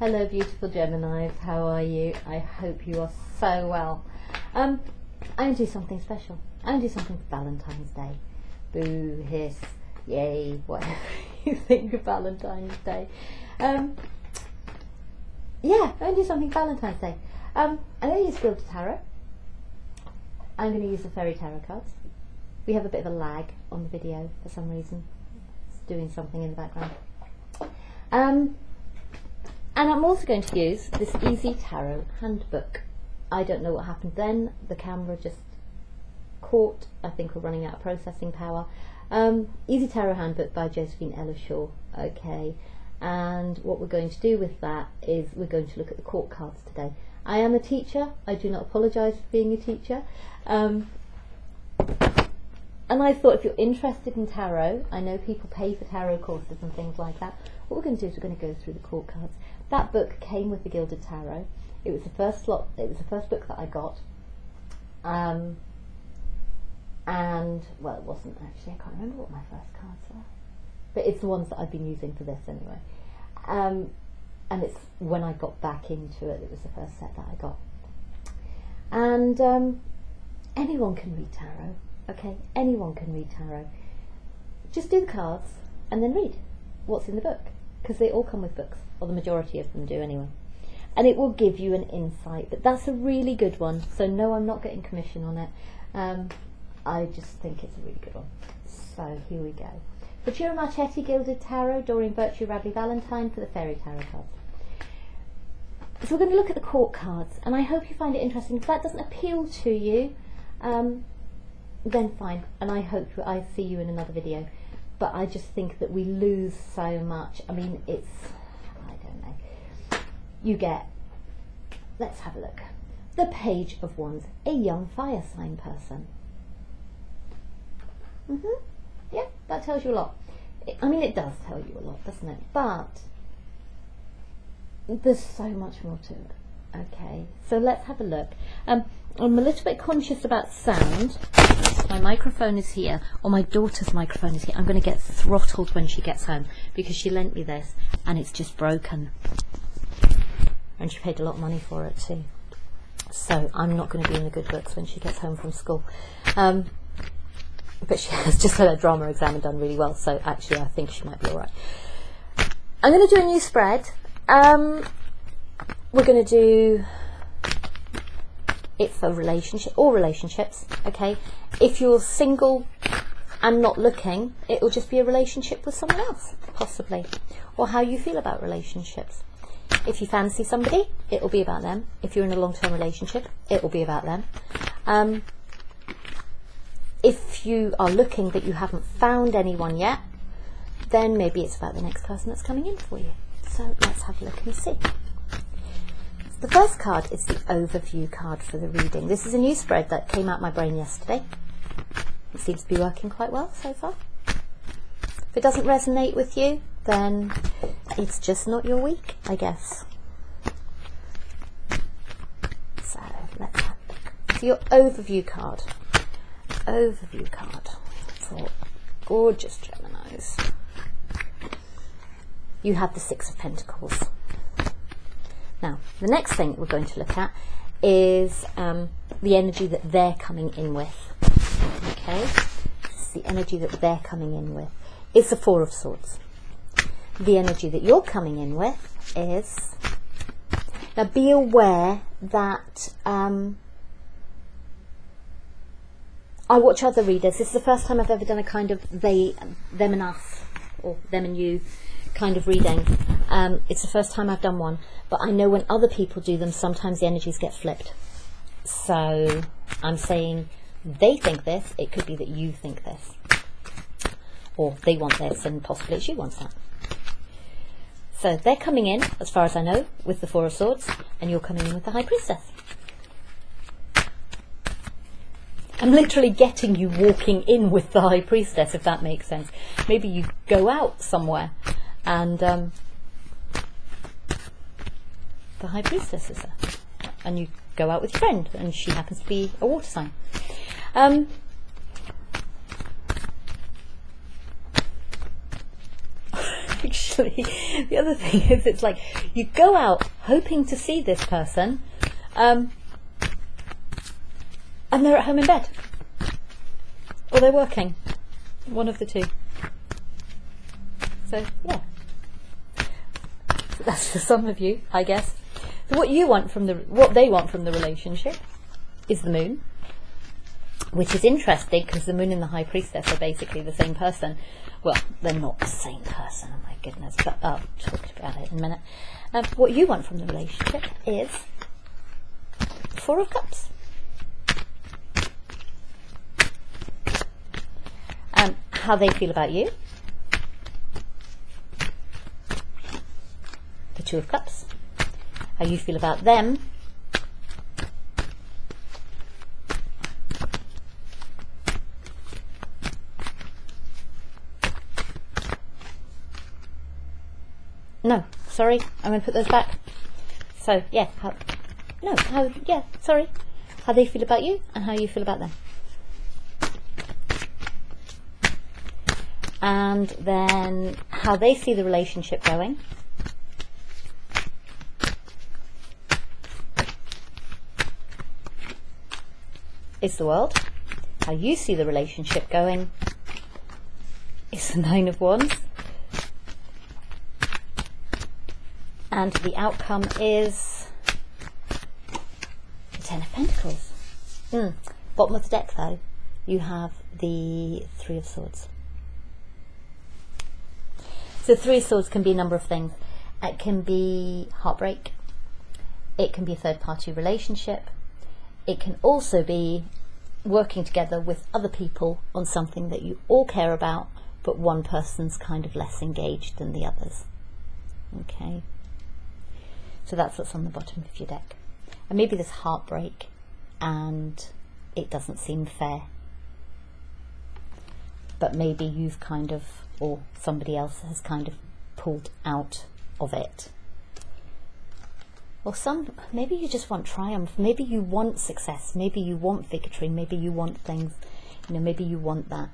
Hello beautiful Geminis, how are you? I hope you are so well. I'm going to do something special. I'm going to do something for Valentine's Day. Boo, hiss, yay, whatever you think of Valentine's Day. Yeah, I'm going to do something for Valentine's Day. I'm going to use Gilded Tarot. I'm going to use the Fairy Tarot cards. We have a bit of a lag on the video for some reason. It's doing something in the background. And I'm also going to use this Easy Tarot handbook. I don't know what happened then. The camera just caught. I think we're running out of processing power. Easy Tarot handbook by Josephine Ellershaw. Okay, and what we're going to do with that is we're going to look at the court cards today. I am a teacher. I do not apologise for being a teacher. And I thought if you're interested in tarot, I know people pay for tarot courses and things like that. What we're going to do is we're going to go through the court cards. That book came with the Gilded Tarot. It was the first lot. It was the first book that I got. And well, it wasn't actually. I can't remember what my first cards were, but it's the ones that I've been using for this anyway. And it's when I got back into it. It was the first set that I got. And anyone can read tarot. Okay, anyone can read tarot. Just do the cards and then read what's in the book, because they all come with books, or the majority of them do anyway. And it will give you an insight, but that's a really good one. So no, I'm not getting commission on it. I just think it's a really good one. So here we go. For Chira Marchetti, Gilded Tarot, Doreen Virtue, Radley Valentine for the Fairy Tarot cards. So we're going to look at the court cards, and I hope you find it interesting. If that doesn't appeal to you, then fine, and I hope I see you in another video. But I just think that we lose so much. I mean, it's, I don't know. You get, let's have a look. The Page of Wands, a young fire sign person. Yeah, that tells you a lot. I mean, it does tell you a lot, doesn't it? But there's so much more to it. Okay, so let's have a look. I'm a little bit conscious about sound. My microphone is here, or my daughter's microphone is here. I'm going to get throttled when she gets home because she lent me this and it's just broken. And she paid a lot of money for it too. So I'm not going to be in the good books when she gets home from school. But she has just had her drama exam and done really well, so actually I think she might be alright. I'm going to do a new spread. We're going to do it for relationship or relationships. Okay, if you're single and not looking, it will just be a relationship with someone else, possibly, or how you feel about relationships. If you fancy somebody, it will be about them. If you're in a long-term relationship, it will be about them. If you are looking but you haven't found anyone yet, then maybe it's about the next person that's coming in for you. So let's have a look and see. The first card is the overview card for the reading. This is a new spread that came out my brain yesterday. It seems to be working quite well so far. If it doesn't resonate with you, then it's just not your week, I guess. So let's have a look. So your overview card. Overview card for gorgeous Geminis. You have the Six of Pentacles. Now, the next thing we're going to look at is the energy that they're coming in with. Okay, this is the energy that they're coming in with. It's the Four of Swords. The energy that you're coming in with is, now be aware that I watch other readers. This is the first time I've ever done a kind of them and us, or them and you kind of reading. It's the first time I've done one, but I know when other people do them, sometimes the energies get flipped. So I'm saying they think this, it could be that you think this, or they want this and possibly it's you wants that. So they're coming in, as far as I know, with the Four of Swords, and you're coming in with the High Priestess. I'm literally getting you walking in with the High Priestess, if that makes sense. Maybe you go out somewhere and the High Priestess is there, and you go out with your friend and she happens to be a water sign. actually, the other thing is, it's like you go out hoping to see this person, and they're at home in bed, or they're working, one of the two. So yeah, so that's for some of you, I guess. So what they want from the relationship is the moon, which is interesting because the moon and the high priestess are basically the same person. Well, they're not the same person, oh my goodness, but I'll talk about it in a minute. What you want from the relationship is Four of Cups. How they feel about you, the Two of Cups. How you feel about them, no, sorry, I'm going to put those back. So yeah, how they feel about you and how you feel about them. And then how they see the relationship going. Is the World. How you see the relationship going is the Nine of Wands. And the outcome is the Ten of Pentacles. Bottom of the deck though, you have the Three of Swords. So Three of Swords can be a number of things. It can be heartbreak. It can be a third party relationship. It can also be working together with other people on something that you all care about, but one person's kind of less engaged than the others. Okay. So that's what's on the bottom of your deck. And maybe there's heartbreak and it doesn't seem fair. But maybe you've kind of, or somebody else has kind of pulled out of it. Or maybe you just want triumph, maybe you want success, maybe you want victory, maybe you want things, maybe you want that.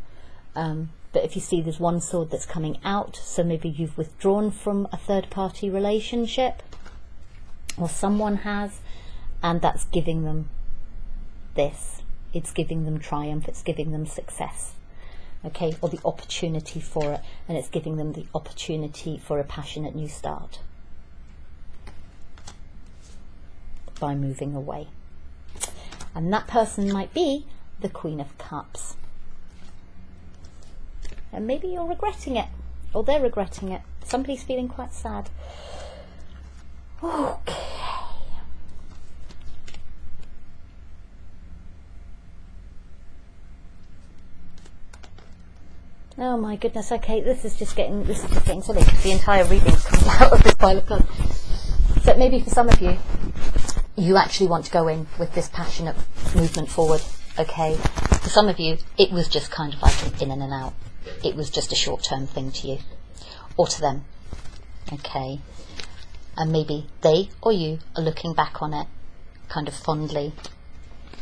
But if you see there's one sword that's coming out, so maybe you've withdrawn from a third party relationship, or someone has, and that's giving them this. It's giving them triumph, it's giving them success. Okay, or the opportunity for it, and it's giving them the opportunity for a passionate new start by moving away. And that person might be the Queen of Cups. And maybe you're regretting it, or they're regretting it. Somebody's feeling quite sad. Okay. Oh my goodness, okay, this is just getting silly because the entire reading's coming out of this pile of cards. So maybe for some of you, you actually want to go in with this passionate movement forward, okay? For some of you, it was just kind of like an in and out. It was just a short-term thing to you, or to them, okay? And maybe they or you are looking back on it kind of fondly,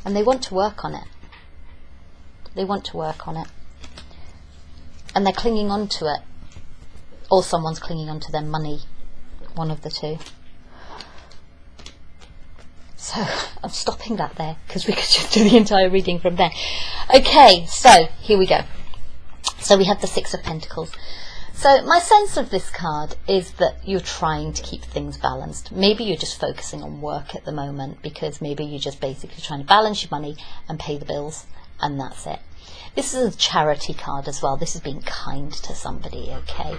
and they want to work on it. They want to work on it. And they're clinging on to it, or someone's clinging on to their money, one of the two. So I'm stopping that there because we could just do the entire reading from there. Okay, so here we go. So we have the Six of Pentacles. So my sense of this card is that you're trying to keep things balanced. Maybe you're just focusing on work at the moment because maybe you're just basically trying to balance your money and pay the bills, and that's it. This is a charity card as well. This is being kind to somebody, okay?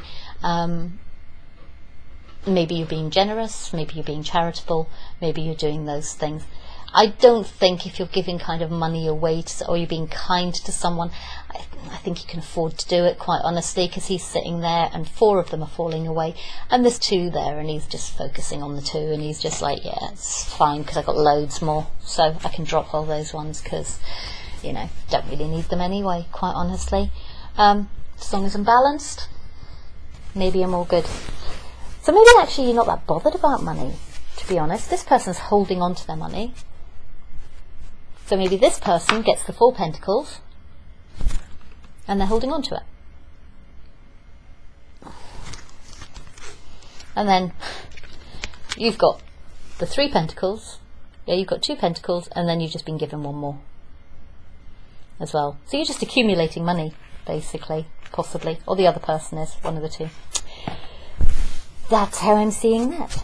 Maybe you're being generous, maybe you're being charitable, maybe you're doing those things. I don't think if you're giving kind of money away or you're being kind to someone, I think you can afford to do it, quite honestly, because he's sitting there and four of them are falling away and there's two there and he's just focusing on the two and he's just like, yeah, it's fine because I've got loads more, so I can drop all those ones because, don't really need them anyway, quite honestly. As long as I'm balanced, maybe I'm all good. So maybe actually you're not that bothered about money, to be honest. This person's holding on to their money. So maybe this person gets the Four Pentacles and they're holding on to it. And then you've got the 3 pentacles. Yeah, you've got 2 pentacles, and then you've just been given 1 more as well. So you're just accumulating money, basically, possibly. Or the other person is, one of the 2. That's how I'm seeing that.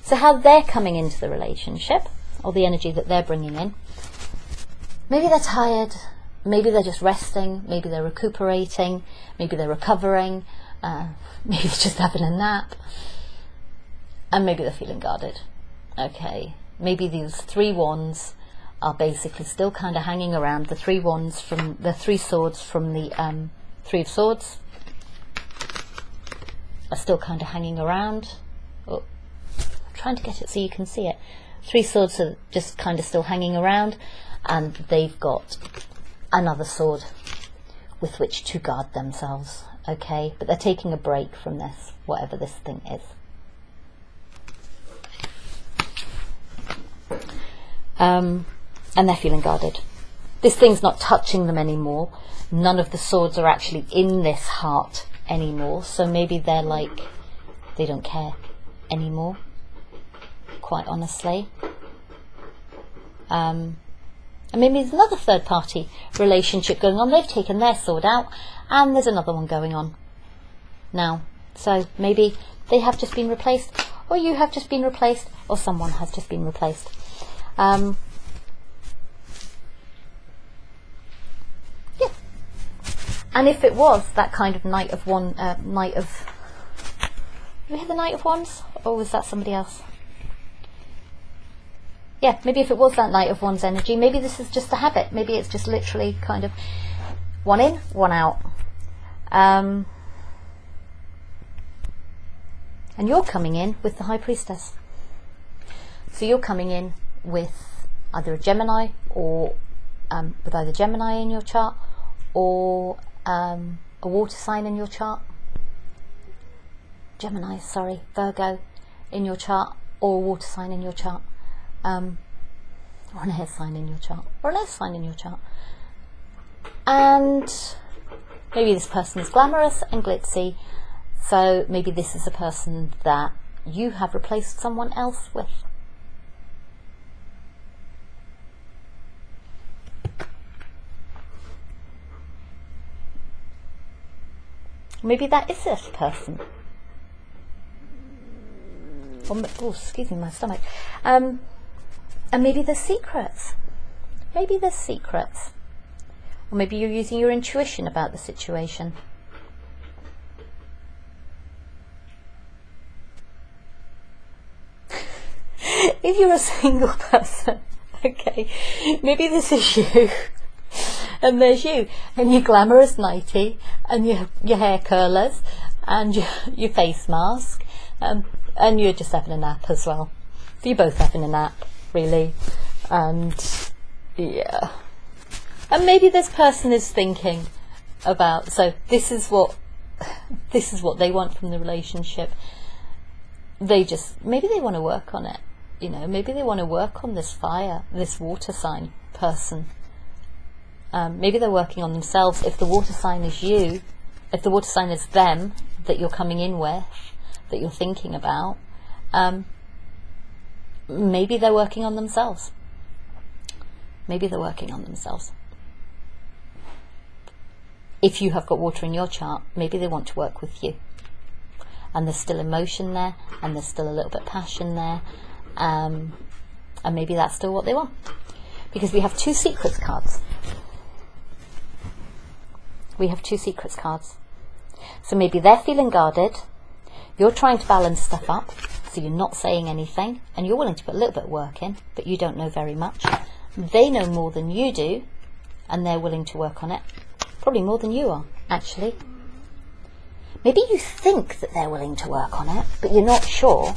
So how they're coming into the relationship, or the energy that they're bringing in. Maybe they're tired, maybe they're just resting, maybe they're recuperating, maybe they're recovering, maybe they're just having a nap, and maybe they're feeling guarded. Okay, maybe these 3 wands are basically still kind of hanging around. The 3 wands from the 3 swords from the 3 of Swords are still kind of hanging around. Oh, I'm trying to get it so you can see it. 3 swords are just kind of still hanging around, and they've got another sword with which to guard themselves. Okay, but they're taking a break from this, whatever this thing is. And they're feeling guarded. This thing's not touching them anymore. None of the swords are actually in this heart anymore, so maybe they're like, they don't care anymore, quite honestly. And maybe there's another third party relationship going on. They've taken their sword out, and there's another one going on now. So maybe they have just been replaced, or you have just been replaced, or someone has just been replaced. Yeah. And if it was that kind of Knight of Wands, did we have the Knight of Wands, or was that somebody else? Yeah, maybe if it was that Knight of Wands energy, maybe this is just a habit. Maybe it's just literally kind of 1 in, 1 out. And you're coming in with the High Priestess. So you're coming in with either a Gemini, or with either Gemini in your chart, or a water sign in your chart. Gemini, sorry, Virgo in your chart, or a water sign in your chart. Or an air sign in your chart, or an earth sign in your chart. And maybe this person is glamorous and glitzy, so maybe this is a person that you have replaced someone else with. Maybe that is this person. Oh, excuse me, my stomach. And maybe there's secrets. Maybe there's secrets. Or maybe you're using your intuition about the situation. If you're a single person, okay, maybe this is you. And there's you, and your glamorous nightie, and your hair curlers, and your face mask, and you're just having a nap as well. So you're both having a nap, really. And yeah, and maybe this person is thinking about, so this is what they want from the relationship. Maybe they want to work on it, you know, maybe they want to work on this fire, this water sign person. Maybe they're working on themselves. If the water sign is you, if the water sign is them that you're coming in with, that you're thinking about, maybe they're working on themselves. Maybe they're working on themselves. If you have got water in your chart, maybe they want to work with you. And there's still emotion there, and there's still a little bit of passion there, and maybe that's still what they want. Because we have 2 secrets cards. We have 2 secrets cards. So maybe they're feeling guarded, you're trying to balance stuff up, so you're not saying anything, and you're willing to put a little bit of work in, but you don't know very much. They know more than you do, and they're willing to work on it. Probably more than you are, actually. Maybe you think that they're willing to work on it, but you're not sure,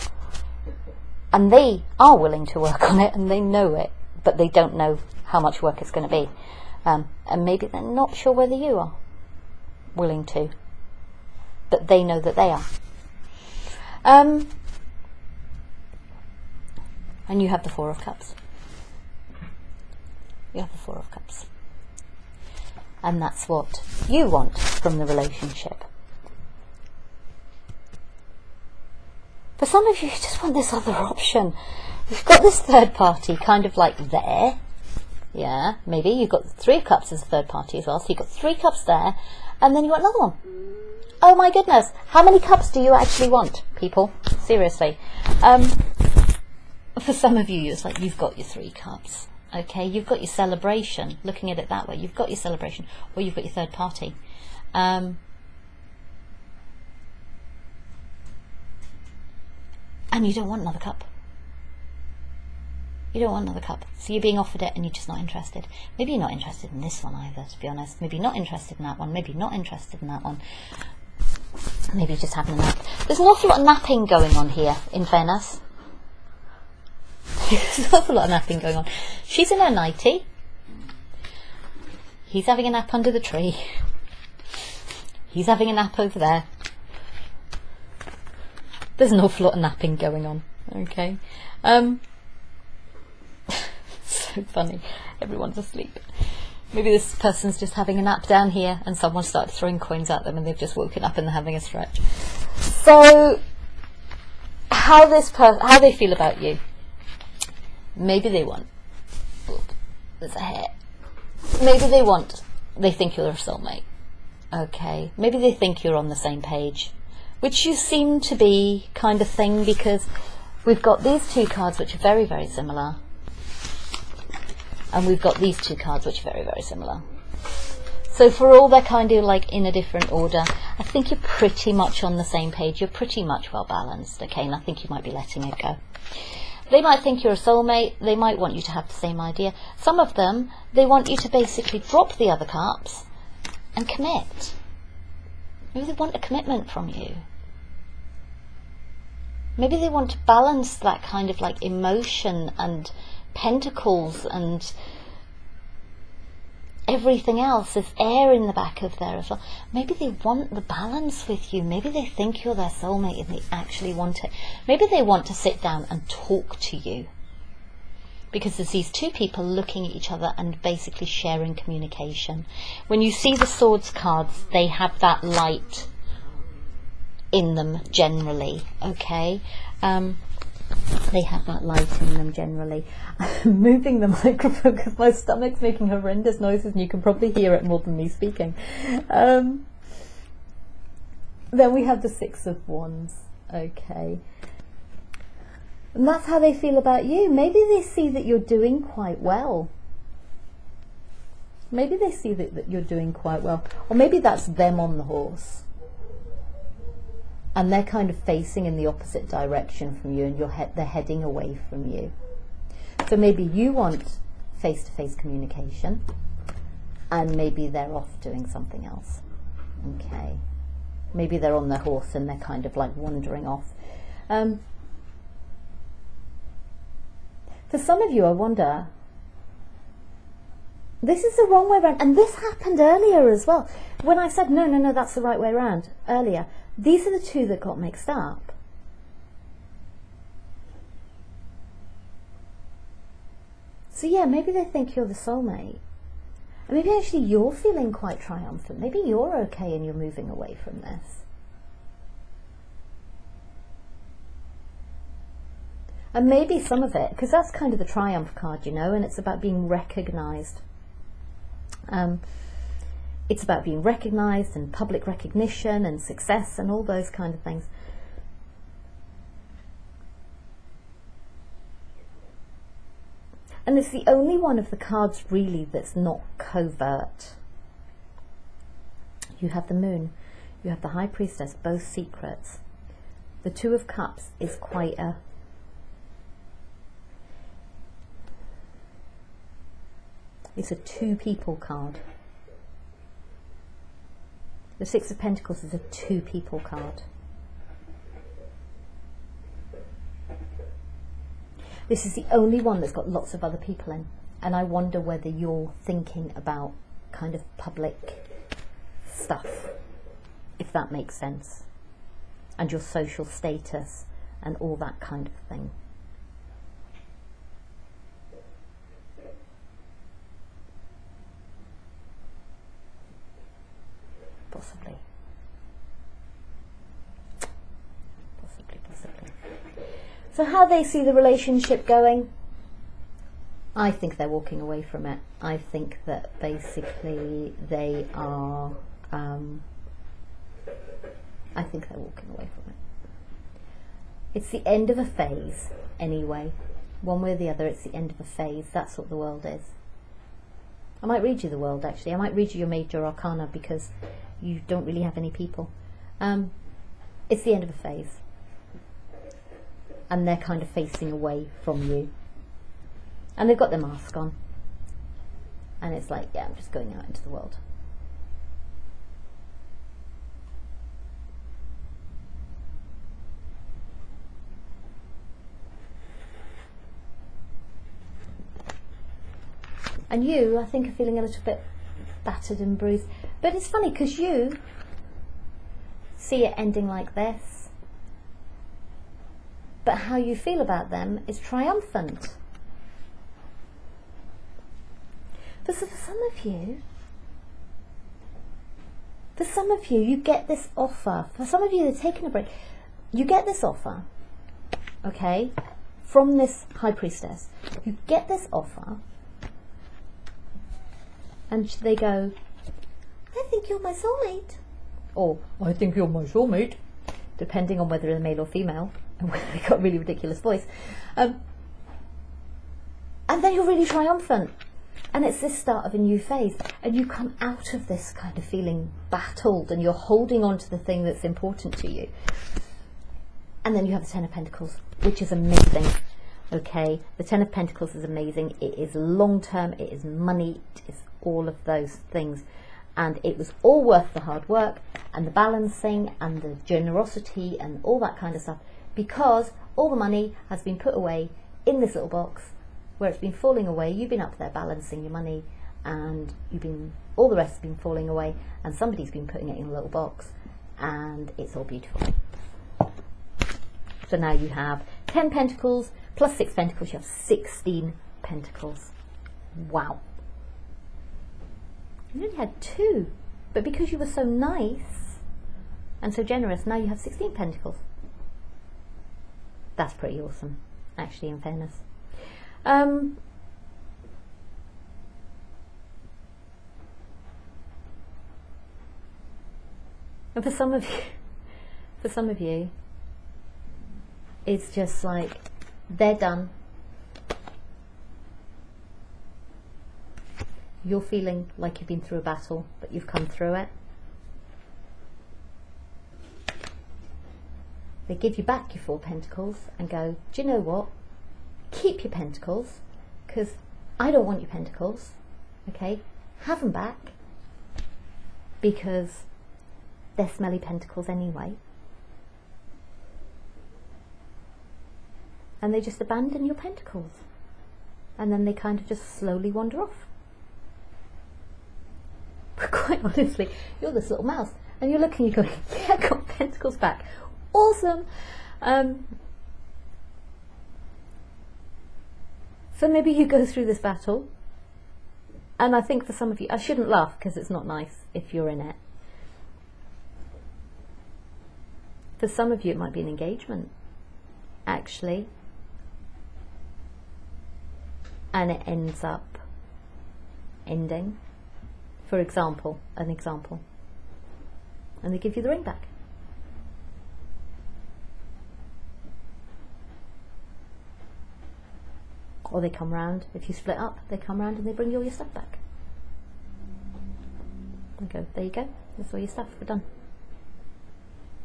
and they are willing to work on it, and they know it, but they don't know how much work it's going to be. And maybe they're not sure whether you are willing to, but they know that they are. And you have the 4 of Cups. You have the 4 of Cups. And that's what you want from the relationship. For some of you, you just want this other option. You've got this third party kind of like there. Yeah, maybe you've got 3 of Cups as a third party as well. So you've got 3 cups there, and then you want another one. Oh my goodness. How many cups do you actually want, people? Seriously. For some of you, it's like you've got your 3 cups. Okay, you've got your celebration. Looking at it that way, you've got your celebration, or you've got your third party. And you don't want another cup. You don't want another cup. So you're being offered it and you're just not interested. Maybe you're not interested in this one either, to be honest. Maybe you're not interested in that one. Maybe you're not interested in that one. Maybe you're just having a nap. There's an awful lot of napping going on here, in fairness. There's an awful lot of napping going on. She's in her nightie. He's having a nap under the tree. He's having a nap over there. There's an awful lot of napping going on. Okay. So funny. Everyone's asleep. Maybe this person's just having a nap down here and someone started throwing coins at them and they've just woken up and they're having a stretch. So, how they feel about you. Maybe they want... There's a hair. Maybe they think you're a soulmate. Okay. Maybe they think you're on the same page. Which you seem to be, kind of thing, because we've got these 2 cards which are very, very similar. And we've got these 2 cards which are very, very similar. So for all they're kind of like in a different order, I think you're pretty much on the same page. You're pretty much well balanced, okay? And I think you might be letting it go. They might think you're a soulmate. They might want you to have the same idea. Some of them, they want you to basically drop the other cups and commit. Maybe they want a commitment from you. Maybe they want to balance that kind of like emotion and pentacles and everything else. There's air in the back of there as well. Maybe they want the balance with you. Maybe they think you're their soulmate and they actually want it. Maybe they want to sit down and talk to you. Because there's these 2 people looking at each other and basically sharing communication. When you see the Swords cards, they have that light in them generally, okay? They have that light in them generally. I'm moving the microphone because my stomach's making horrendous noises and you can probably hear it more than me speaking. Then we have the 6 of Wands, okay? And that's how they feel about you. Maybe they see that you're doing quite well. Maybe they see that you're doing quite well. Or maybe that's them on the horse. And they're kind of facing in the opposite direction from you and they're heading away from you. So maybe you want face-to-face communication and maybe they're off doing something else. Okay. Maybe they're on their horse and they're kind of like wandering off. For some of you, I wonder, this is the wrong way around. And this happened earlier as well. When I said, no, that's the right way around earlier. These are the 2 that got mixed up. So yeah, maybe they think you're the soulmate. And maybe actually you're feeling quite triumphant. Maybe you're okay and you're moving away from this. And maybe some of it, because that's kind of the Triumph card, you know, and it's about being recognised. It's about being recognised and public recognition and success and all those kind of things. And it's the only one of the cards really that's not covert. You have the Moon, you have the High Priestess, both secrets. The 2 of Cups is quite a... It's a 2 people card. The 6 of Pentacles is a 2 people card. This is the only one that's got lots of other people in. And I wonder whether you're thinking about kind of public stuff, if that makes sense. And your social status and all that kind of thing. Possibly. Possibly. So how they see the relationship going, I think they're walking away from it. I think that basically they are, I think they're walking away from it. It's the end of a phase anyway. One way or the other, it's the end of a phase. That's what the world is. I might read you the world, actually. I might read you your major arcana because you don't really have any people. It's the end of a phase. And they're kind of facing away from you. And they've got their mask on. And it's like, yeah, I'm just going out into the world. And you, I think, are feeling a little bit battered and bruised. But it's funny because you see it ending like this. But how you feel about them is triumphant. For some of you, you get this offer. For some of you, they're taking a break. You get this offer, okay, from this high priestess. You get this offer. And they go, I think you're my soulmate. Or, I think you're my soulmate. Depending on whether they're male or female. And whether they've got a really ridiculous voice. And then you're really triumphant. And it's this start of a new phase. And you come out of this kind of feeling battled. And you're holding on to the thing that's important to you. And then you have the Ten of Pentacles, which is amazing. Okay, the Ten of Pentacles is amazing. It is long term, it is money, it is all of those things. And it was all worth the hard work and the balancing and the generosity and all that kind of stuff, because all the money has been put away in this little box where it's been falling away. You've been up there balancing your money and all the rest has been falling away, and somebody's been putting it in a little box, and it's all beautiful. So now you have 10 Pentacles plus 6 Pentacles, you have 16 Pentacles. Wow. You only had 2, but because you were so nice and so generous, now you have 16 Pentacles. That's pretty awesome, actually, in fairness. And for some of you, it's just like they're done. You're feeling like you've been through a battle, but you've come through it. They give you back your 4 Pentacles and go, do you know what? Keep your Pentacles, because I don't want your Pentacles. Okay? Have them back, because they're smelly Pentacles anyway. And they just abandon your Pentacles. And then they kind of just slowly wander off. But quite honestly, you're this little mouse, and you're looking, you're going, yeah, I got Pentacles back. Awesome! So maybe you go through this battle, and I think for some of you, I shouldn't laugh because it's not nice if you're in it. For some of you, it might be an engagement, actually. And it ends up ending. For example, an example. And they give you the ring back. Or they come round, if you split up, they come round and they bring you all your stuff back. They go, there you go, that's all your stuff, we're done.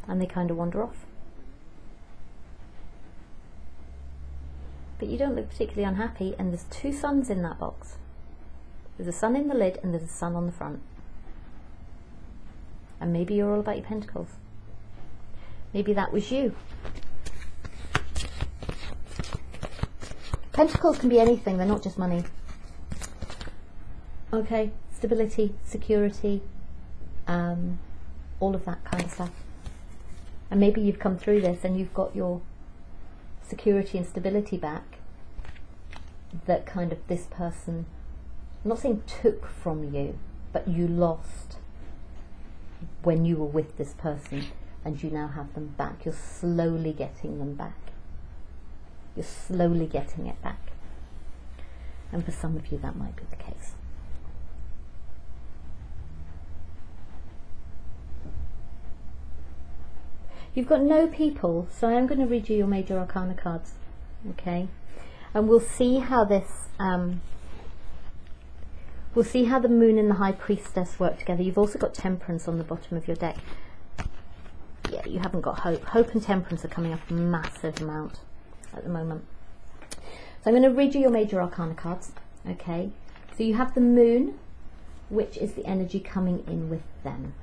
And they kind of wander off. But you don't look particularly unhappy, and there's 2 suns in that box. There's a sun in the lid and there's a sun on the front. And maybe you're all about your Pentacles. Maybe that was you. Pentacles can be anything, they're not just money. Okay, stability, security, all of that kind of stuff. And maybe you've come through this and you've got your security and stability back that kind of this person, I'm not saying took from you, but you lost when you were with this person, and you now have them back. You're slowly getting them back. You're slowly getting it back. And for some of you that might be the case. You've got no people, so I am going to read you your major arcana cards, okay? And we'll see how this, we'll see how the moon and the high priestess work together. You've also got temperance on the bottom of your deck. Yeah, you haven't got hope. Hope and temperance are coming up a massive amount at the moment. So I'm going to read you your major arcana cards, okay? So you have the moon, which is the energy coming in with them.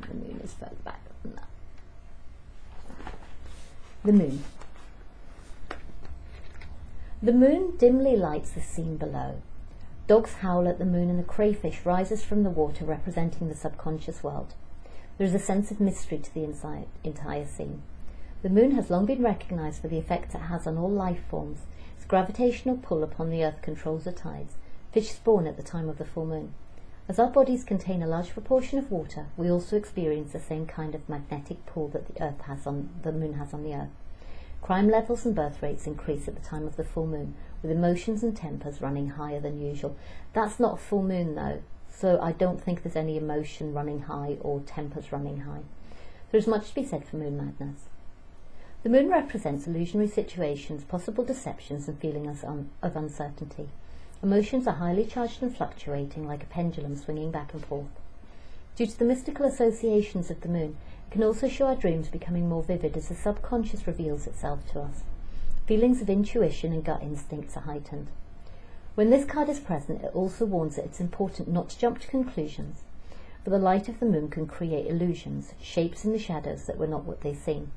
The moon is further back than that. The moon. The moon dimly lights the scene below. Dogs howl at the moon and the crayfish rises from the water, representing the subconscious world. There is a sense of mystery to the entire scene. The moon has long been recognized for the effect it has on all life forms. Its gravitational pull upon the earth controls the tides. Fish spawn at the time of the full moon. As our bodies contain a large proportion of water, we also experience the same kind of magnetic pull that the moon has on the earth. Crime levels and birth rates increase at the time of the full moon, with emotions and tempers running higher than usual. That's not a full moon though, so I don't think there's any emotion running high or tempers running high. There is much to be said for moon madness. The moon represents illusionary situations, possible deceptions and feelings of uncertainty. Emotions are highly charged and fluctuating, like a pendulum swinging back and forth. Due to the mystical associations of the moon, it can also show our dreams becoming more vivid as the subconscious reveals itself to us. Feelings of intuition and gut instincts are heightened. When this card is present, it also warns that it's important not to jump to conclusions, for the light of the moon can create illusions, shapes in the shadows that were not what they seem.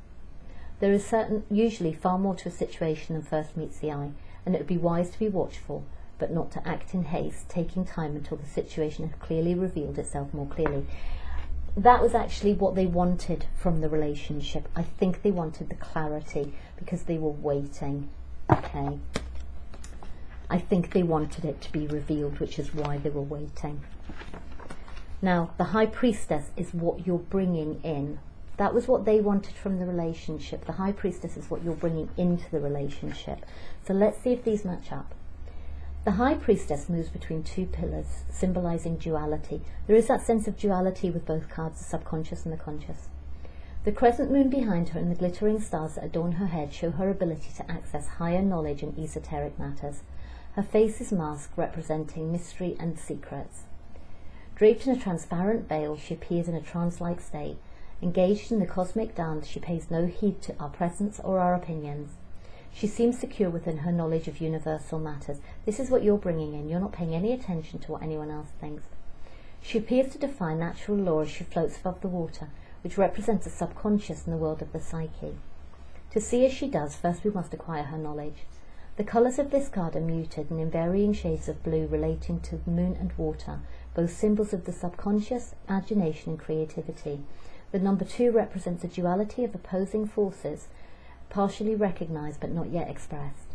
There is usually far more to a situation than first meets the eye, and it would be wise to be watchful, but not to act in haste, taking time until the situation had clearly revealed itself more clearly. That was actually what they wanted from the relationship. I think they wanted the clarity because they were waiting, okay? I think they wanted it to be revealed, which is why they were waiting. Now, the high priestess is what you're bringing in. That was what they wanted from the relationship. The high priestess is what you're bringing into the relationship. So let's see if these match up. The high priestess moves between two pillars, symbolizing duality. There is that sense of duality with both cards, the subconscious and the conscious. The crescent moon behind her and the glittering stars that adorn her head show her ability to access higher knowledge and esoteric matters. Her face is masked, representing mystery and secrets. Draped in a transparent veil, she appears in a trance-like state. Engaged in the cosmic dance, she pays no heed to our presence or our opinions. She seems secure within her knowledge of universal matters. This is what you're bringing in. You're not paying any attention to what anyone else thinks. She appears to defy natural law as she floats above the water, which represents the subconscious in the world of the psyche. To see as she does, first we must acquire her knowledge. The colours of this card are muted and in varying shades of blue relating to the moon and water, both symbols of the subconscious, imagination and creativity. The number 2 represents a duality of opposing forces, partially recognised but not yet expressed.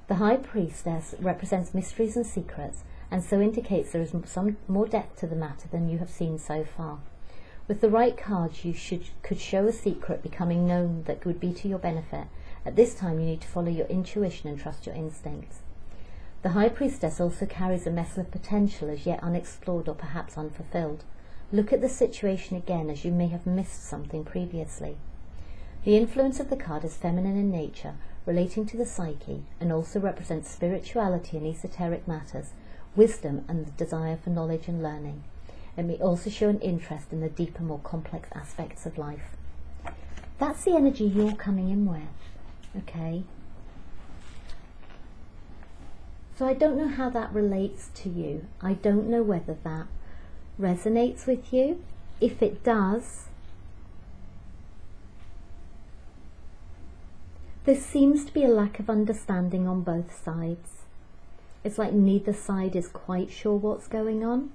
The high priestess represents mysteries and secrets, and so indicates there is some more depth to the matter than you have seen so far. With the right cards, you could show a secret becoming known that would be to your benefit. At this time, you need to follow your intuition and trust your instincts. The high priestess also carries a mess of potential as yet unexplored or perhaps unfulfilled. Look at the situation again, as you may have missed something previously. The influence of the card is feminine in nature, relating to the psyche, and also represents spirituality and esoteric matters, wisdom and the desire for knowledge and learning. It may also show an interest in the deeper, more complex aspects of life. That's the energy you're coming in with, okay? So I don't know how that relates to you. I don't know whether that resonates with you. If it does, there seems to be a lack of understanding on both sides. It's like neither side is quite sure what's going on.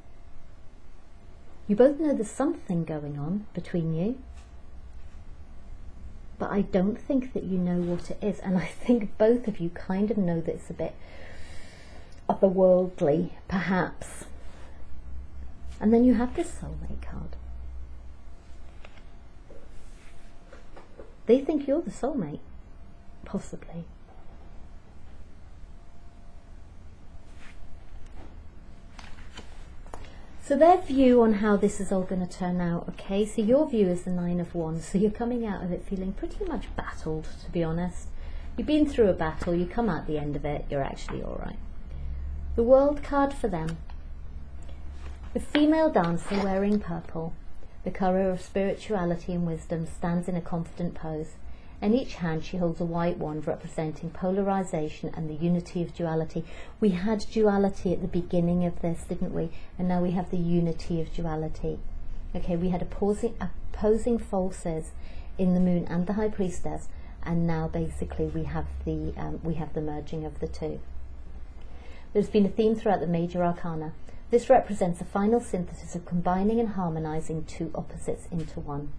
You both know there's something going on between you, but I don't think that you know what it is, and I think both of you kind of know that it's a bit otherworldly, perhaps. And then you have this soulmate card. They think you're the soulmate, possibly. So their view on how this is all going to turn out, okay? So your view is the Nine of Wands. So you're coming out of it feeling pretty much battled, to be honest. You've been through a battle, you come out the end of it, you're actually all right. The World card for them. The female dancer wearing purple, the colour of spirituality and wisdom, stands in a confident pose. In each hand she holds a white wand representing polarization and the unity of duality. We had duality at the beginning of this, didn't we? And now we have the unity of duality. Okay, we had opposing forces in the Moon and the High Priestess, and now basically we have the merging of the two. There's been a theme throughout the major arcana. This represents a final synthesis of combining and harmonizing two opposites into one.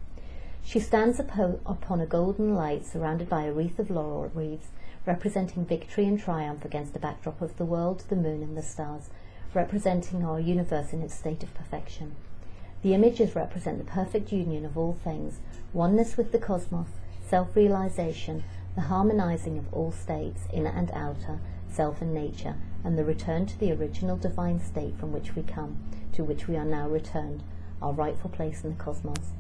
She stands upon a golden light surrounded by a wreath of laurel wreaths, representing victory and triumph against a backdrop of the world, the moon and the stars, representing our universe in its state of perfection. The images represent the perfect union of all things, oneness with the cosmos, self-realization, the harmonizing of all states, inner and outer, self and nature, and the return to the original divine state from which we come, to which we are now returned, our rightful place in the cosmos.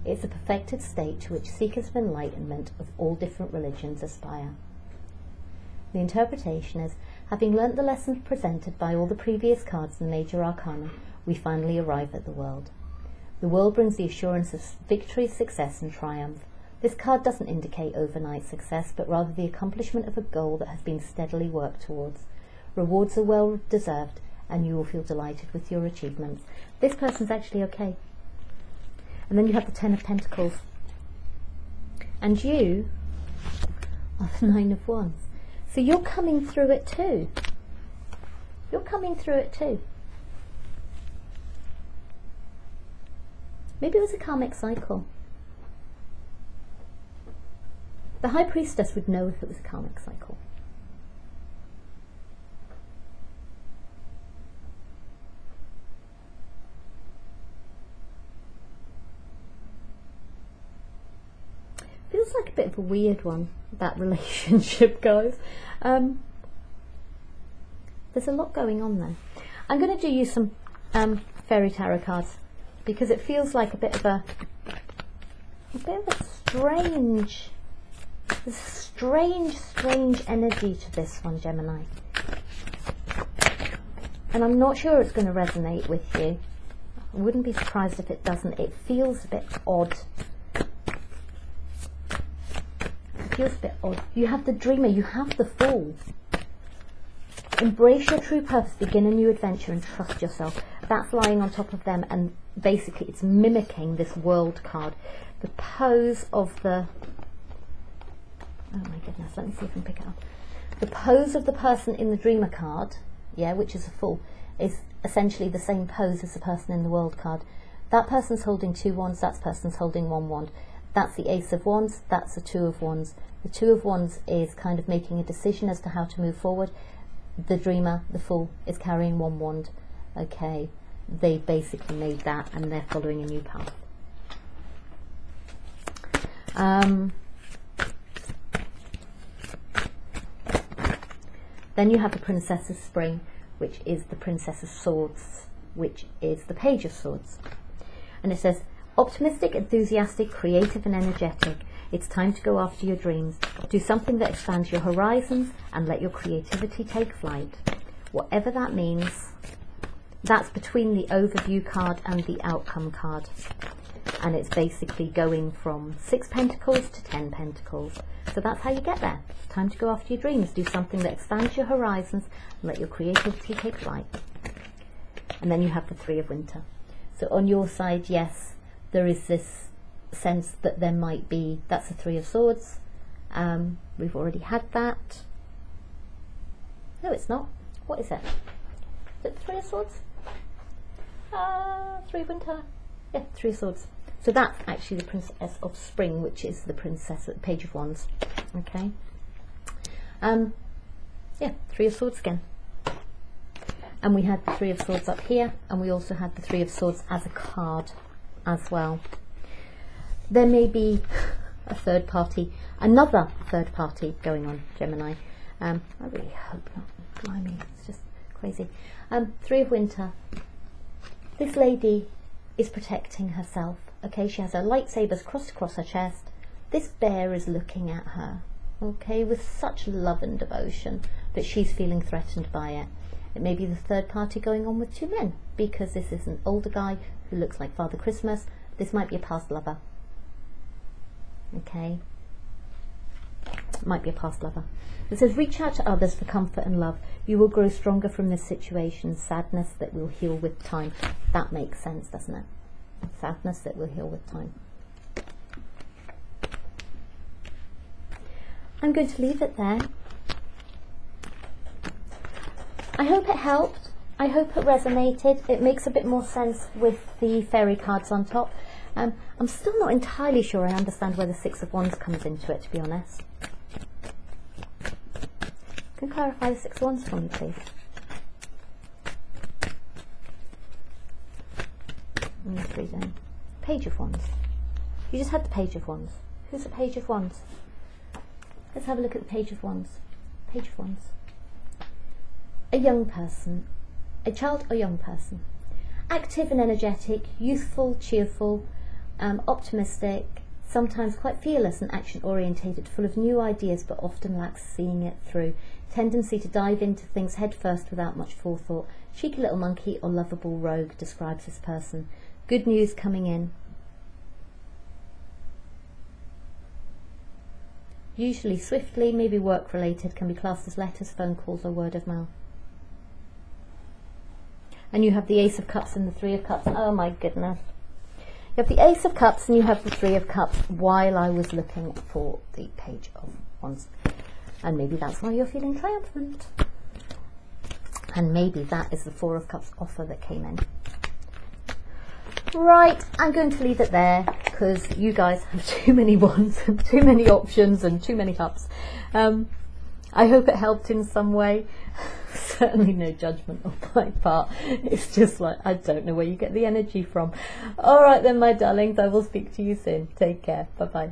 It's a perfected state to which seekers of enlightenment of all different religions aspire. The interpretation is, having learnt the lessons presented by all the previous cards in the major arcana, we finally arrive at the world. The world brings the assurance of victory, success and triumph. This card doesn't indicate overnight success, but rather the accomplishment of a goal that has been steadily worked towards. Rewards are well deserved, and you will feel delighted with your achievements. This person's actually okay. And then you have the Ten of Pentacles. And you are the Nine of Wands. So you're coming through it too. You're coming through it too. Maybe it was a karmic cycle. The High Priestess would know if it was a karmic cycle. Feels like a bit of a weird one, that relationship, guys. There's a lot going on there. I'm going to do you some fairy tarot cards because it feels like a bit of a strange, there's a strange energy to this one, Gemini. And I'm not sure it's going to resonate with you. I wouldn't be surprised if it doesn't. It feels a bit odd. Feels a bit odd. You have the dreamer, you have the fool. Embrace your true purpose, begin a new adventure and trust yourself. That's lying on top of them, and basically it's mimicking this world card. The pose of the, oh my goodness, let me see if I can pick it up. The pose of the person in the dreamer card, yeah, which is a fool, is essentially the same pose as the person in the world card. That person's holding two wands, that person's holding one wand. That's the Ace of Wands, that's the Two of Wands. The Two of Wands is kind of making a decision as to how to move forward. The dreamer, the fool, is carrying one wand. Okay, they basically made that and they're following a new path. Then you have the Princess of Spring, which is the Princess of Swords, which is the Page of Swords. And it says, optimistic, enthusiastic, creative and energetic. It's time to go after your dreams. Do something that expands your horizons and let your creativity take flight. Whatever that means, that's between the overview card and the outcome card. And it's basically going from 6 pentacles to 10 pentacles. So that's how you get there. It's time to go after your dreams. Do something that expands your horizons and let your creativity take flight. And then you have the Three of Winter. So on your side, yes, there is this sense that there might be, that's the Three of Swords. We've already had that. No, it's not. What is it? Is it the Three of Swords? Three of Winter. Yeah, Three of Swords. So that's actually the Princess of Spring, which is the Princess, Page of Wands. Okay. Yeah, Three of Swords again. And we had the Three of Swords up here, and we also had the Three of Swords as a card as well. There may be a third party, another third party going on, Gemini. I really hope not. Blimey, it's just crazy. Three of Winter. This lady is protecting herself. Okay, she has her lightsabers crossed across her chest. This bear is looking at her, okay, with such love and devotion that she's feeling threatened by it. It may be the third party going on with two men, because this is an older guy who looks like Father Christmas. This might be a past lover. Okay, might be a past lover. It says, reach out to others for comfort and love. You will grow stronger from this situation. Sadness that will heal with time. That makes sense, doesn't it? Sadness that will heal with time. I'm going to leave it there. I hope it helped. I hope it resonated. It makes a bit more sense with the fairy cards on top. I'm still not entirely sure I understand where the Six of Wands comes into it, to be honest. Can you clarify the Six of Wands for me, please? Let's read in. Page of Wands. You just had the Page of Wands. Who's the Page of Wands? Let's have a look at the Page of Wands. Page of Wands. A young person. A child or young person. Active and energetic, youthful, cheerful, optimistic, sometimes quite fearless and action-orientated, full of new ideas but often lacks seeing it through. Tendency to dive into things head first without much forethought. Cheeky little monkey or lovable rogue describes this person. Good news coming in. Usually swiftly, maybe work-related, can be classed as letters, phone calls or word of mouth. And you have the Ace of Cups and the Three of Cups. Oh my goodness. You have the Ace of Cups and you have the Three of Cups while I was looking for the Page of Wands. And maybe that's why you're feeling triumphant. And maybe that is the Four of Cups offer that came in. Right, I'm going to leave it there because you guys have too many wands and too many options and too many cups. I hope it helped in some way. Certainly no judgment on my part. It's just like, I don't know where you get the energy from. All right then, my darlings, I will speak to you soon. Take care. Bye-bye.